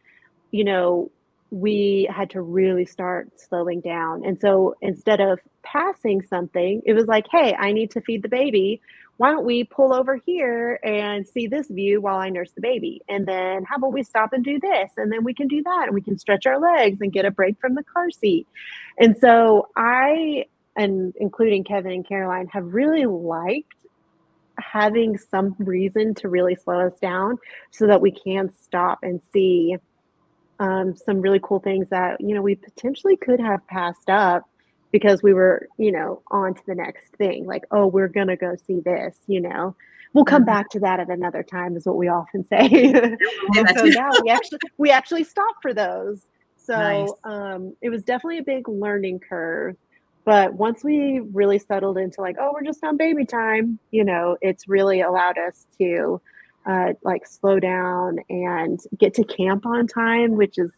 we had to really start slowing down. And so instead of passing something, it was like, hey, I need to feed the baby. Why don't we pull over here and see this view while I nurse the baby? And then how about we stop and do this? And then we can do that. And we can stretch our legs and get a break from the car seat. And so I, and including Kevin and Caroline, have really liked having some reason to really slow us down so that we can stop and see some really cool things that, we potentially could have passed up because we were, on to the next thing. Like, oh, we're going to go see this, we'll come back to that at another time is what we often say. And so now we actually stop for those. So nice. It was definitely a big learning curve. But once we really settled into like, oh, we're just on baby time, it's really allowed us to like slow down and get to camp on time, which is,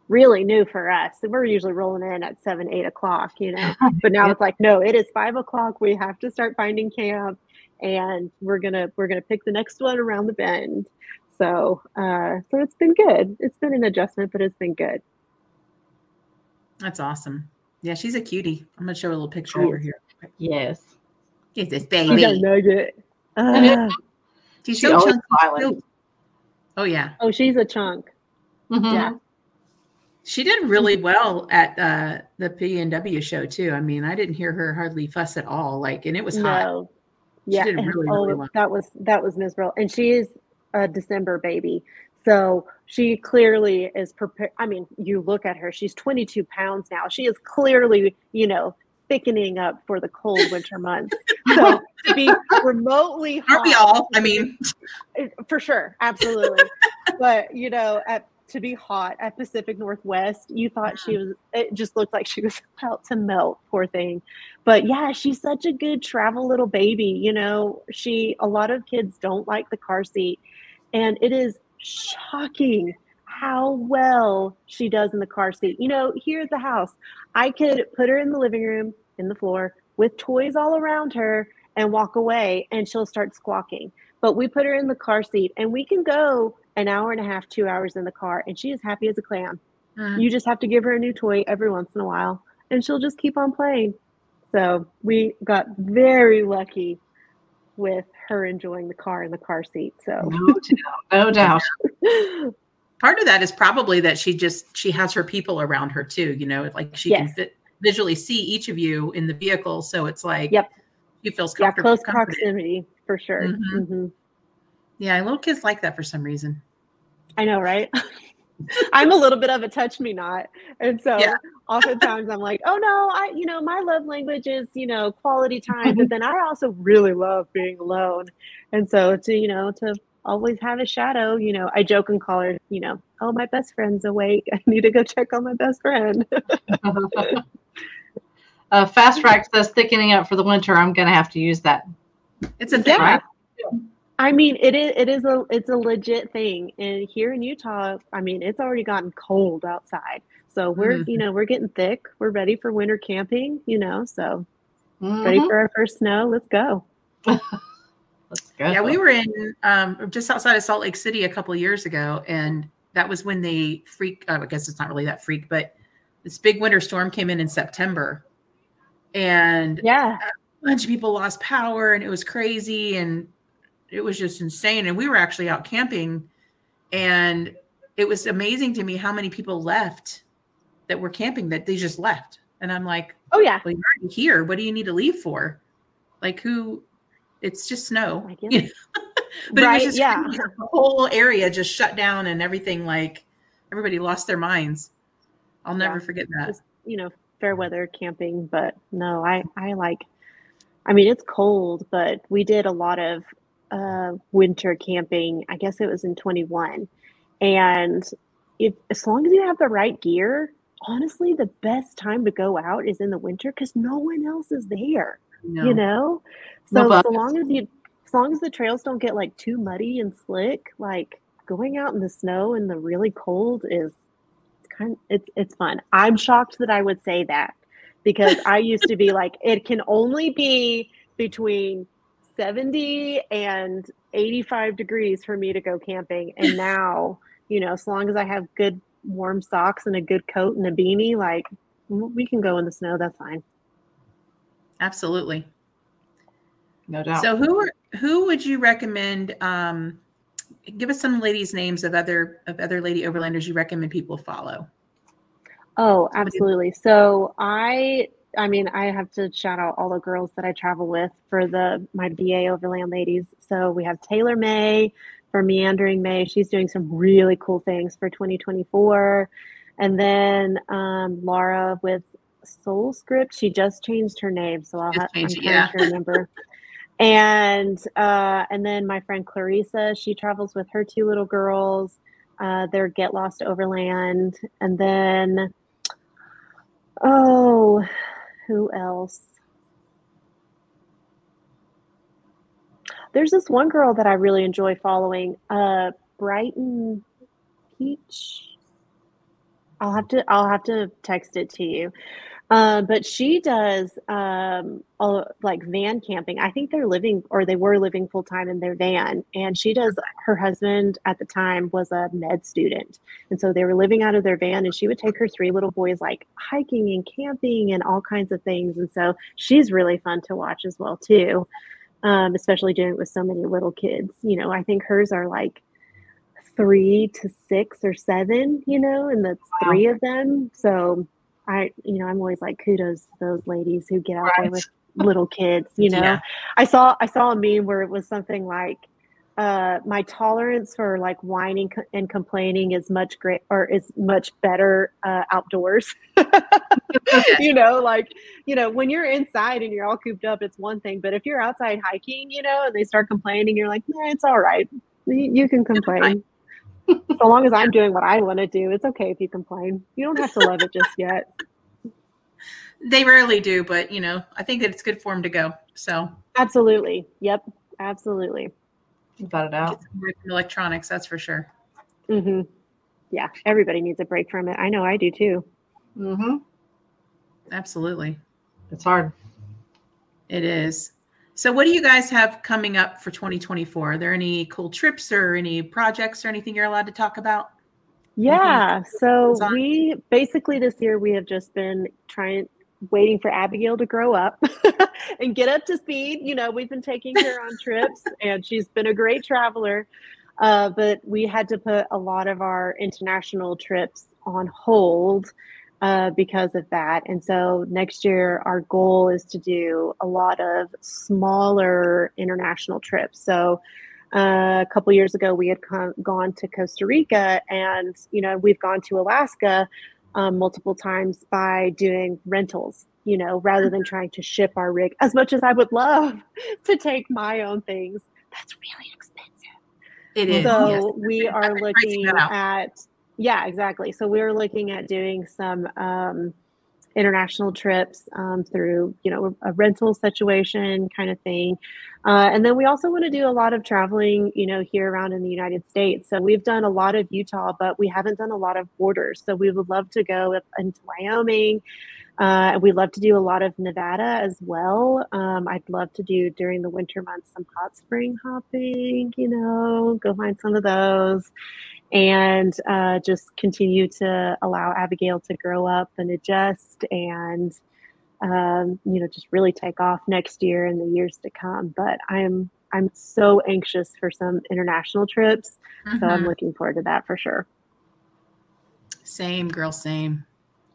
really new for us. We're usually rolling in at 7, 8 o'clock, but now it's like, no, it is 5 o'clock. We have to start finding camp and we're going to pick the next one around the bend. So it's been good. It's been an adjustment, but it's been good. That's awesome. Yeah, she's a cutie. I'm going to show a little picture over here. Yes. Get this baby. She's a nugget. She's so chunky. Oh, yeah. Oh, she's a chunk. Mm-hmm. Yeah. She did really well at the P&W show too. I mean, I didn't hear her hardly fuss at all. Like, and it was hot. Yeah. She did really well. That was Ms. Brill. And she is a December baby. So she clearly is prepared. I mean, you look at her, she's 22 pounds now. She is clearly, thickening up for the cold winter months. So to be remotely hot. Aren't we all? I mean, for sure. Absolutely. But, to be hot at Pacific Northwest, you thought it just looked like she was about to melt, poor thing. But yeah, she's such a good travel little baby. A lot of kids don't like the car seat, and it is shocking how well she does in the car seat. Here at the house, I could put her in the living room, in the floor, with toys all around her and walk away, and she'll start squawking. But we put her in the car seat, and we can go an hour and a half, 2 hours in the car, and she is happy as a clam. You just have to give her a new toy every once in a while, and she'll just keep on playing. So we got very lucky with her enjoying the car in the car seat. So no doubt. Part of that is probably that she has her people around her too. Like she can visually see each of you in the vehicle, so it's like she feels comfortable. Close proximity for sure. Mm-hmm. Mm-hmm. Yeah, little kids like that for some reason. I know, right? I'm a little bit of a touch me not. And so oftentimes I'm like, oh no, my love language is, quality time. But then I also really love being alone. And so to always have a shadow, I joke and call her, oh, my best friend's awake. I need to go check on my best friend. Fast Track says thickening up for the winter. I'm going to have to use that. It's a thing, right? I mean, it's a legit thing. And here in Utah, I mean, it's already gotten cold outside. So we're getting thick. We're ready for winter camping, so ready for our first snow. Let's go. Let's go. Yeah, we were in just outside of Salt Lake City a couple of years ago. And that was when the I guess it's not really that freak, but this big winter storm came in September. And a bunch of people lost power, and it was crazy. And it was just insane. And we were actually out camping, and it was amazing to me how many people left that were camping, that they just left. And I'm like, oh yeah, well, you're already here. What do you need to leave for? Like it's just snow. But right, it was just the whole area just shut down, and everything, like everybody lost their minds. I'll never forget that. Just, fair weather camping, but no, I mean, it's cold, but we did a lot of winter camping. I guess it was in 21. And as long as you have the right gear, honestly, the best time to go out is in the winter because no one else is there. So as long as the trails don't get like too muddy and slick, like going out in the snow and the really cold it's fun. I'm shocked that I would say that, because I used to be like, it can only be between 70 and 85 degrees for me to go camping. And now, as long as I have good warm socks and a good coat and a beanie, like we can go in the snow. That's fine. Absolutely. No doubt. So who would you recommend? Give us some ladies' names of other lady overlanders you recommend people follow. Oh, absolutely. So I have to shout out all the girls that I travel with for my BA Overland ladies. So we have Taylor May for Meandering May. She's doing some really cool things for 2024. And then Laura with Soul Script. She just changed her name, so I'm trying to remember. And then my friend Clarissa, she travels with her two little girls. They're Get Lost Overland. And then, who else? There's this one girl that I really enjoy following, Brighton Peach. I'll have to text it to you. But she does like van camping. I think they were living full time in their van. And her husband at the time was a med student. And so they were living out of their van, and she would take her three little boys like hiking and camping and all kinds of things. And so she's really fun to watch as well too. Especially doing it with so many little kids. I think hers are like 3 to 6 or 7, and that's 3 of them. So I'm always like, kudos to those ladies who get out there with little kids, Yeah. I saw a meme where it was something like, my tolerance for like whining and complaining is much better outdoors. When you're inside and you're all cooped up, it's one thing, but if you're outside hiking, and they start complaining, you're like, nah, it's all right. You can complain. So long as I'm doing what I want to do, it's okay if you complain. You don't have to love it just yet. They rarely do, but I think that it's good for them to go. So absolutely. Yep. Absolutely. Without a doubt. Electronics, that's for sure. Mm-hmm. Yeah. Everybody needs a break from it. I know I do too. Mm-hmm. Absolutely. It's hard. It is. So what do you guys have coming up for 2024? Are there any cool trips or any projects or anything you're allowed to talk about? Yeah. So we basically this year we have just been waiting for Abigail to grow up and get up to speed. We've been taking her on trips and she's been a great traveler. But we had to put a lot of our international trips on hold because of that. And so next year, our goal is to do a lot of smaller international trips. So a couple years ago, we had gone to Costa Rica and, we've gone to Alaska multiple times by doing rentals, rather than trying to ship our rig. As much as I would love to take my own things, that's really expensive. It is. So yes. we are looking at, exactly. So we're looking at doing some international trips through, a rental situation kind of thing. And then we also want to do a lot of traveling, here around in the United States. So we've done a lot of Utah, but we haven't done a lot of borders. So we would love to go up into Wyoming. We'd love to do a lot of Nevada as well. I'd love to do during the winter months some hot spring hopping, go find some of those. And just continue to allow Abigail to grow up and adjust and, just really take off next year and the years to come. But I'm so anxious for some international trips. Mm-hmm. So I'm looking forward to that for sure. Same, girl, same.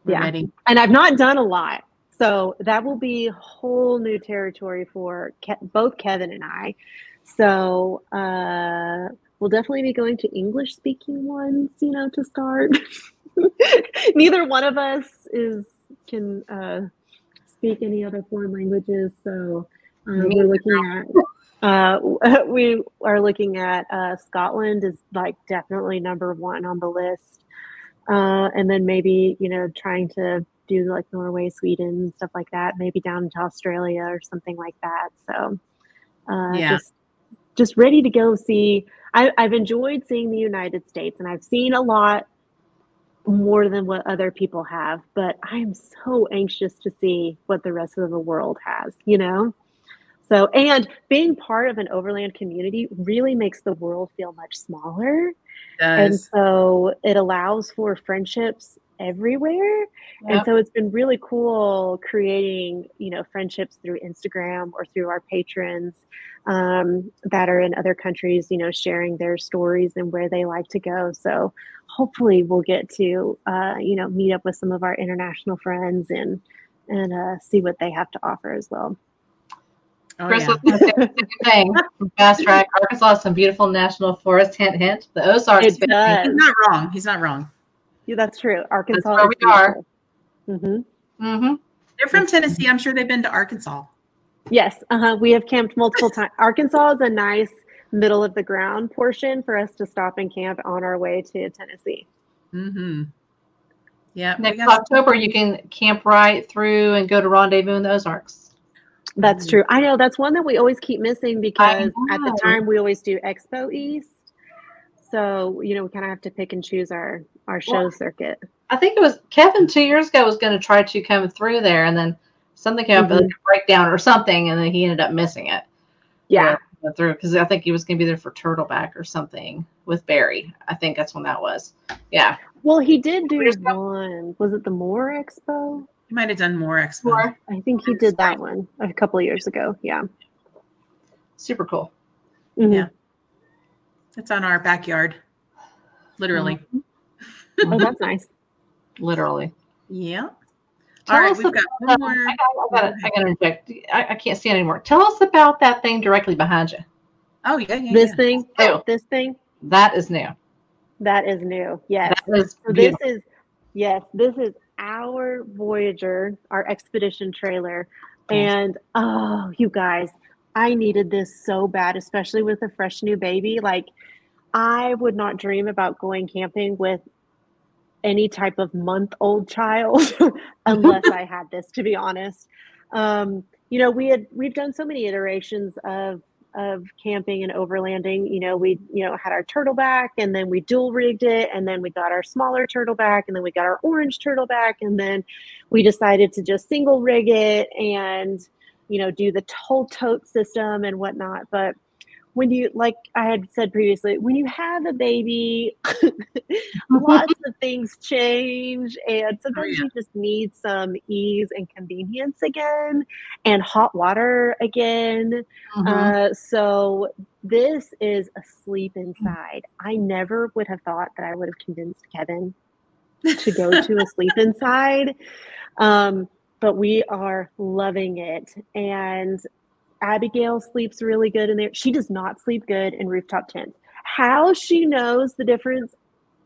We're ready. And I've not done a lot. So that will be whole new territory for both Kevin and I. So we'll definitely be going to English speaking ones, to start. Neither one of us can speak any other foreign we are looking at Scotland is like definitely number one on the list. And then maybe, trying to do like Norway, Sweden, stuff like that, maybe down to Australia or something like that. So just ready to go see. I've enjoyed seeing the United States, and I've seen a lot more than what other people have, but I'm so anxious to see what the rest of the world has, So, and being part of an overland community really makes the world feel much smaller. And so it allows for friendships everywhere. Yep. And so it's been really cool creating, friendships through Instagram or through our patrons that are in other countries, sharing their stories and where they like to go. So hopefully we'll get to, meet up with some of our international friends and see what they have to offer as well. Chris was going to say the same thing. Fast Track, Arkansas has some beautiful national forest. Hint, hint. The Ozarks. He's not wrong. He's not wrong. Yeah, that's true. Arkansas. That's where we are. Mm-hmm. Mm-hmm. They're from Tennessee. I'm sure they've been to Arkansas. Yes. We have camped multiple times. Arkansas is a nice middle of the ground portion for us to stop and camp on our way to Tennessee. Mm-hmm. Yeah. Next October, you can camp right through and go to Rendezvous in the Ozarks. That's true. I know that's one that we always keep missing because at the time we always do Expo East. So, we kind of have to pick and choose our show circuit. I think it was Kevin 2 years ago was going to try to come through there, and then something came up, like a breakdown or something, and then he ended up missing it. Yeah. Through because I think he was going to be there for Turtleback or something with Barry. I think that's when that was. Yeah. Well, he did do one. Was it the Moore Expo? He might have done More Expo. I think he did that one a couple of years ago. Yeah. Super cool. Mm-hmm. Yeah. It's on our backyard. literally. Oh, that's nice. Literally. Yeah. Tell All right, us we've got one more. I got to interject. I can't see it anymore. Tell us about that thing directly behind you. Oh, yeah. This thing? Oh, this thing? That is new. That is new. Yes. That is so this is our Voyager, our expedition trailer. Yes. And oh, you guys, I needed this so bad, especially with a fresh new baby. Like, I would not dream about going camping with any type of month-old child unless I had this, to be honest. We've done so many iterations of camping and overlanding. We had our turtleback, and then we dual rigged it, and then we got our smaller turtleback, and then we got our orange turtleback, and then we decided to just single rig it and do the whole tote system and whatnot. But when you, like I had said previously, when you have a baby, lots of things change, and sometimes you just need some ease and convenience again, and hot water again. So this is a sleep inside. I never would have thought that I would have convinced Kevin to go to a sleep inside, but we are loving it. And Abigail sleeps really good in there. She does not sleep good in rooftop tents. How she knows the difference,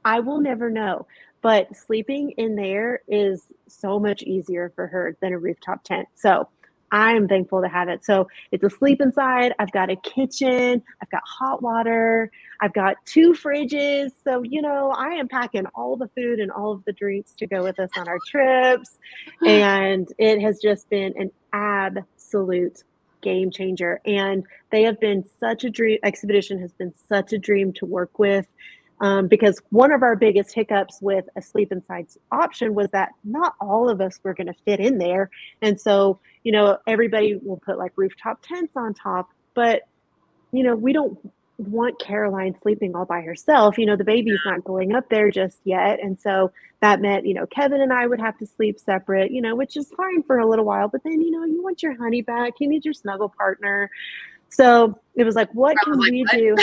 I will never know. But sleeping in there is so much easier for her than a rooftop tent. So I'm thankful to have it. So it's a sleep inside. I've got a kitchen. I've got hot water. I've got 2 fridges. So, I am packing all the food and all of the drinks to go with us on our trips. And it has just been an absolute game changer. And they have been such a dream. Expedition has been such a dream to work with, because one of our biggest hiccups with a sleep inside option was that not all of us were going to fit in there. And so, everybody will put like rooftop tents on top, but we don't want Caroline sleeping all by herself. The baby's not going up there just yet. And so that meant, Kevin and I would have to sleep separate, which is fine for a little while. But then, you want your honey back. You need your snuggle partner. So it was like, what can we do?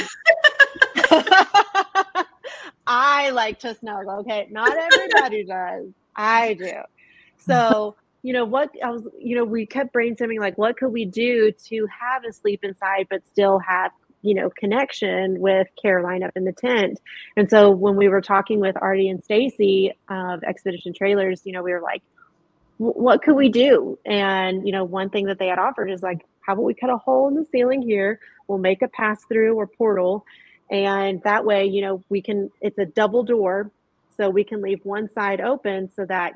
I like to snuggle. Okay. Not everybody does. I do. So, we kept brainstorming, like, what could we do to have a sleep inside, but still have, connection with Caroline up in the tent. And so when we were talking with Artie and Stacy of Expedition Trailers, we were like, what could we do? And, one thing that they had offered is like, how about we cut a hole in the ceiling here? We'll make a pass through or portal. And that way, it's a double door. So we can leave one side open so that,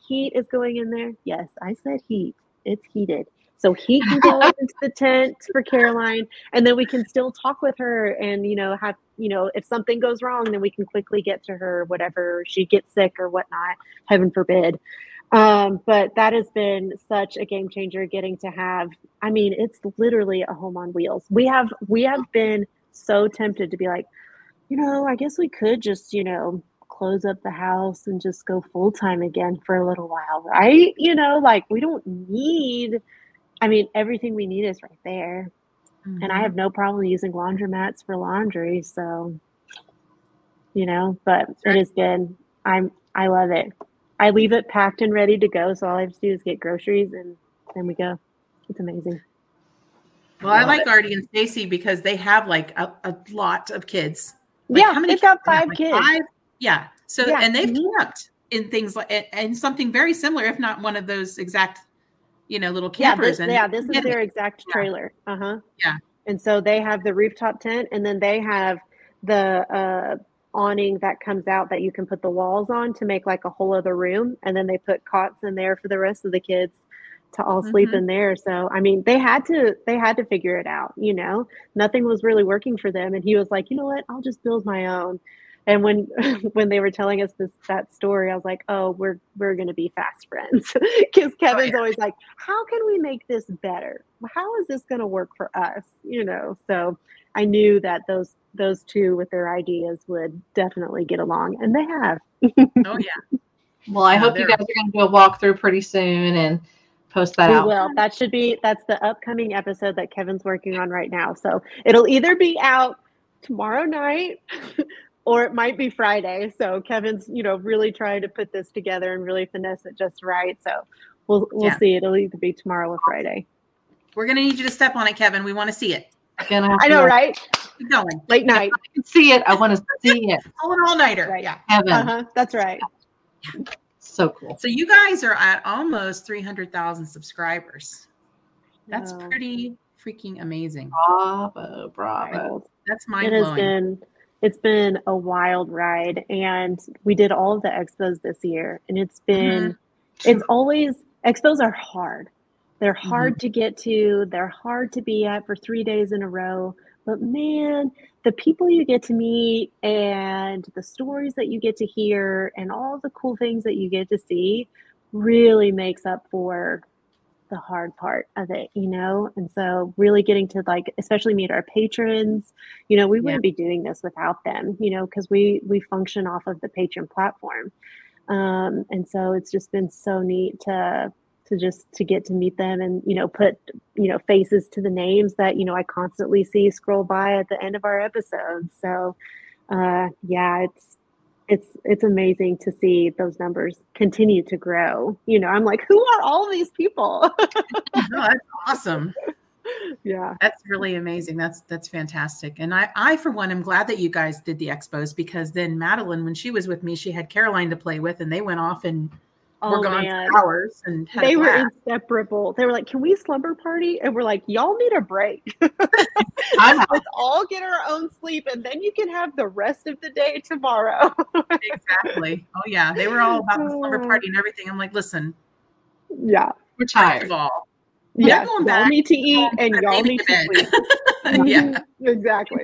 heat is going in there. Yes, I said heat. It's heated. So heat can go up into the tent for Caroline, and then we can still talk with her and, have, if something goes wrong, then we can quickly get to her, whatever she gets sick or whatnot, heaven forbid. But that has been such a game changer getting to have, it's literally a home on wheels. We have been so tempted to be like, I guess we could just, close up the house and just go full time again for a little while, right? We don't need, everything we need is right there. Mm-hmm. And I have no problem using laundromats for laundry. So, but it has been, I love it. I leave it packed and ready to go. So all I have to do is get groceries and then we go. It's amazing. Well, I like Artie and Stacy because they have like a lot of kids. Like, how many they've got 5 kids. 5? Yeah. So, and they've camped in things like, and something very similar, if not one of those exact, little campers. This is their exact trailer. Yeah. And so they have the rooftop tent, and then they have the awning that comes out that you can put the walls on to make like a whole other room. And then they put cots in there for the rest of the kids to all sleep in there. So, they had to figure it out, nothing was really working for them. And he was like, you know what, I'll just build my own. And when they were telling us that story, I was like, oh, we're going to be fast friends, because Kevin's always like, how can we make this better? How is this going to work for us? So I knew that those two with their ideas would definitely get along, and they have. Oh yeah. Well, I hope you guys are going to do a walkthrough pretty soon and post that out. We will. That's the upcoming episode that Kevin's working on right now. So it'll either be out tomorrow night or it might be Friday. So Kevin's, really trying to put this together and really finesse it just right. So we'll see. It'll either be tomorrow or Friday. We're going to need you to step on it, Kevin. We want to see it. I know, right? Keep going. Late night. I can see it. I want to see it. All-nighter. Right. Yeah. Kevin. That's right. So cool. So you guys are at almost 300,000 subscribers. That's pretty freaking amazing. Bravo. That's mind-blowing. It's been a wild ride, and we did all of the expos this year, and it's been it's always, expos are hard. They're hard to get to. They're hard to be at for 3 days in a row. But man, the people you get to meet and the stories that you get to hear and all the cool things that you get to see really makes up for the hard part of it, And so really getting to especially meet our patrons, we wouldn't be doing this without them, because we function off of the patron platform. And so it's just been so neat to get to meet them and, put, faces to the names that, I constantly see scroll by at the end of our episodes. So, it's amazing to see those numbers continue to grow. I'm like, who are all these people? That's awesome. Yeah. That's really amazing. That's fantastic. And I, for one, am glad that you guys did the expos, because then Madeline, when she was with me, she had Caroline to play with, and they went off and were gone for hours and had they were inseparable. They were like, can we slumber party? And we're like, y'all need a break. Let's all get our own sleep, and then you can have the rest of the day tomorrow. Exactly. Oh yeah. They were all about the slumber party and everything. I'm like, listen. Yeah. We're tired of all. Yeah. Y'all need to eat and y'all need to sleep. Yeah. Exactly.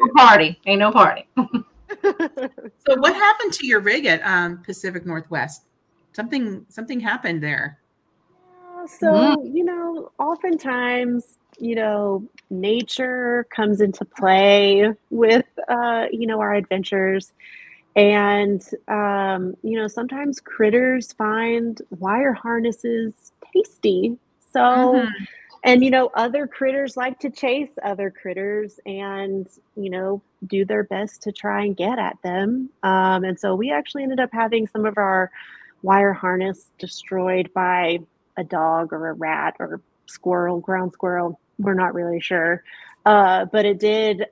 Ain't no party. So what happened to your rig at Pacific Northwest? Something happened there. So, oftentimes, nature comes into play with, our adventures. And, sometimes critters find wire harnesses tasty. So, and, other critters like to chase other critters and, do their best to try and get at them. And so we actually ended up having some of our wire harness destroyed by a dog or a rat or ground squirrel. We're not really sure. But it did,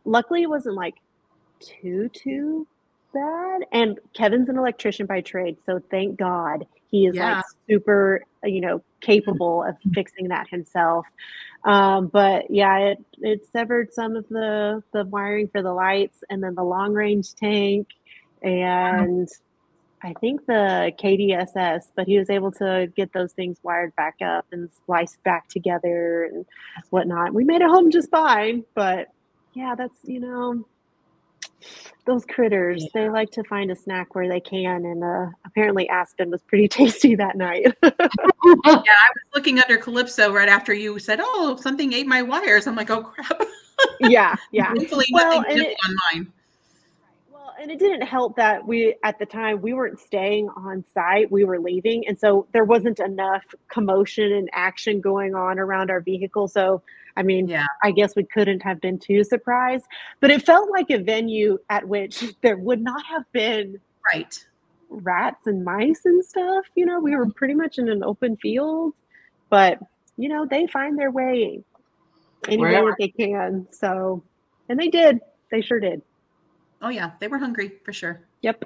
luckily it wasn't too bad. And Kevin's an electrician by trade. So thank God he is super, capable of fixing that himself. But yeah, it severed some of the wiring for the lights and then the long range tank and I think the KDSS, but he was able to get those things wired back up and spliced back together and whatnot. We made it home just fine, but yeah, that's, those critters, they like to find a snack where they can. And apparently Aspen was pretty tasty that night. Yeah, I was looking under Calypso right after you said, oh, something ate my wires. I'm like, oh, crap. Yeah. Thankfully, nothing did on mine. And it didn't help that at the time, we weren't staying on site, we were leaving. And so there wasn't enough commotion and action going on around our vehicle. So, I guess we couldn't have been too surprised, but it felt like a venue at which there would not have been rats and mice and stuff. We were pretty much in an open field, but they find their way any way that they can. So, and they did, they sure did. Oh, yeah. They were hungry for sure. Yep.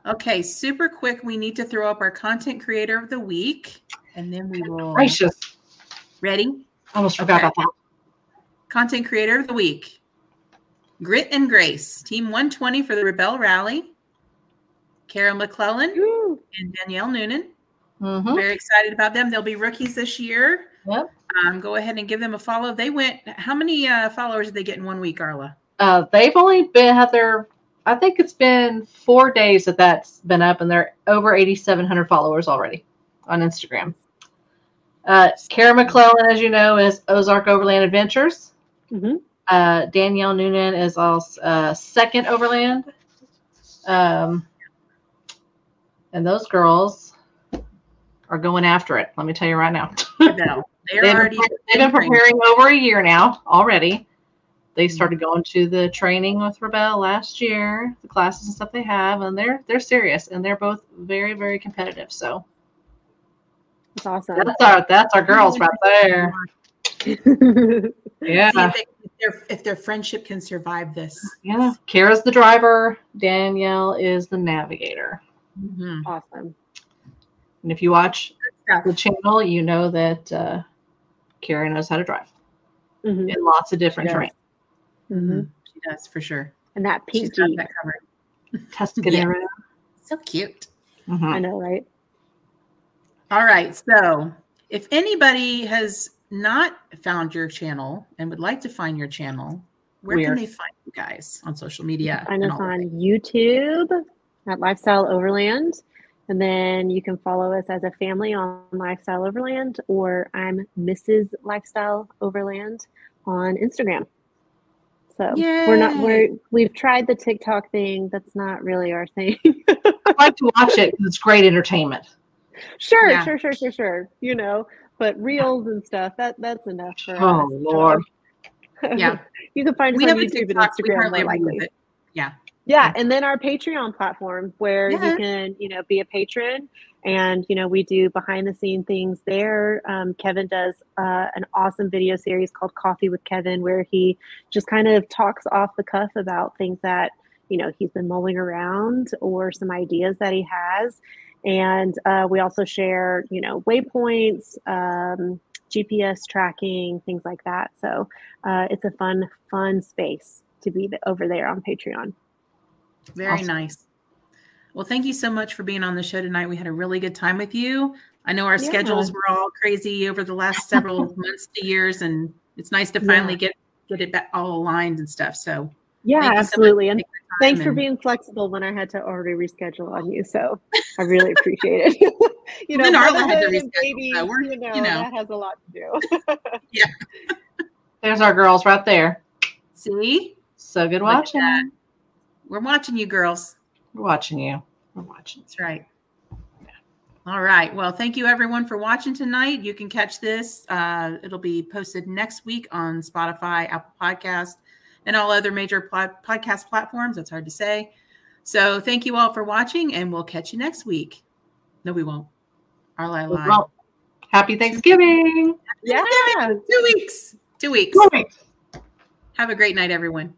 Okay. Super quick. We need to throw up our content creator of the week. And then we will. Gracious. Ready? Almost forgot about that. Content creator of the week. Grit and Grace. Team 120 for the Rebel Rally. Kara McClellan and Danielle Noonan. Very excited about them. They'll be rookies this year. Yep. Go ahead and give them a follow. They went. How many followers did they get in 1 week, Arla? They've only been I think it's been 4 days that's been up, and they're over 8,700 followers already on Instagram. Kara McClellan, as you know, is Ozark Overland Adventures. Danielle Noonan is also Second Overland. And those girls are going after it. Let me tell you right now. No, they've been preparing over a year now already. They started going to the training with Rebel last year, the classes and stuff they have, and they're serious, and they're both very, very competitive. So it's awesome. That's our girls right there. Yeah. See if their friendship can survive this. Yeah. Kara's the driver. Danielle is the navigator. Awesome. And if you watch the channel, you know that Kara knows how to drive in lots of different terrain. She does, for sure. And that pink She's got that covered. Tuscadero. Yeah. So cute. I know, right? All right. So if anybody has not found your channel and would like to find your channel, where can they find you guys on social media? Find us on YouTube at Lifestyle Overland. And then you can follow us as a family on Lifestyle Overland, or I'm Mrs. Lifestyle Overland on Instagram. So we've tried the TikTok thing. That's not really our thing. I like to watch it because it's great entertainment. Sure. You know, but reels and stuff, that's enough for us. Oh, Lord. Yeah. You can find us on YouTube and Instagram more likely. Yeah, and then our Patreon platform where you can, be a patron, and we do behind the scene things there. Kevin does an awesome video series called Coffee with Kevin, where he just kind of talks off the cuff about things that he's been mulling around, or some ideas that he has. And we also share waypoints, GPS tracking, things like that. So it's a fun space to be over there on Patreon. Very nice. Well, thank you so much for being on the show tonight. We had a really good time with you. I know our schedules were all crazy over the last several months to years, and it's nice to finally get it back all aligned and stuff. So absolutely. And thanks for being flexible when I had to already reschedule on you. So I really appreciate it. Then Arla had to reschedule. So that has a lot to do. Yeah. There's our girls right there. See? So good watching. We're watching you, girls. We're watching you. We're watching. That's right. All right. Well, thank you, everyone, for watching tonight. You can catch this. It'll be posted next week on Spotify, Apple Podcast, and all other major podcast platforms. That's hard to say. So thank you all for watching, and we'll catch you next week. No, we won't. Arla live. Well, happy Thanksgiving. Happy Thanksgiving. 2 weeks. 2 weeks. 2 weeks. Have a great night, everyone.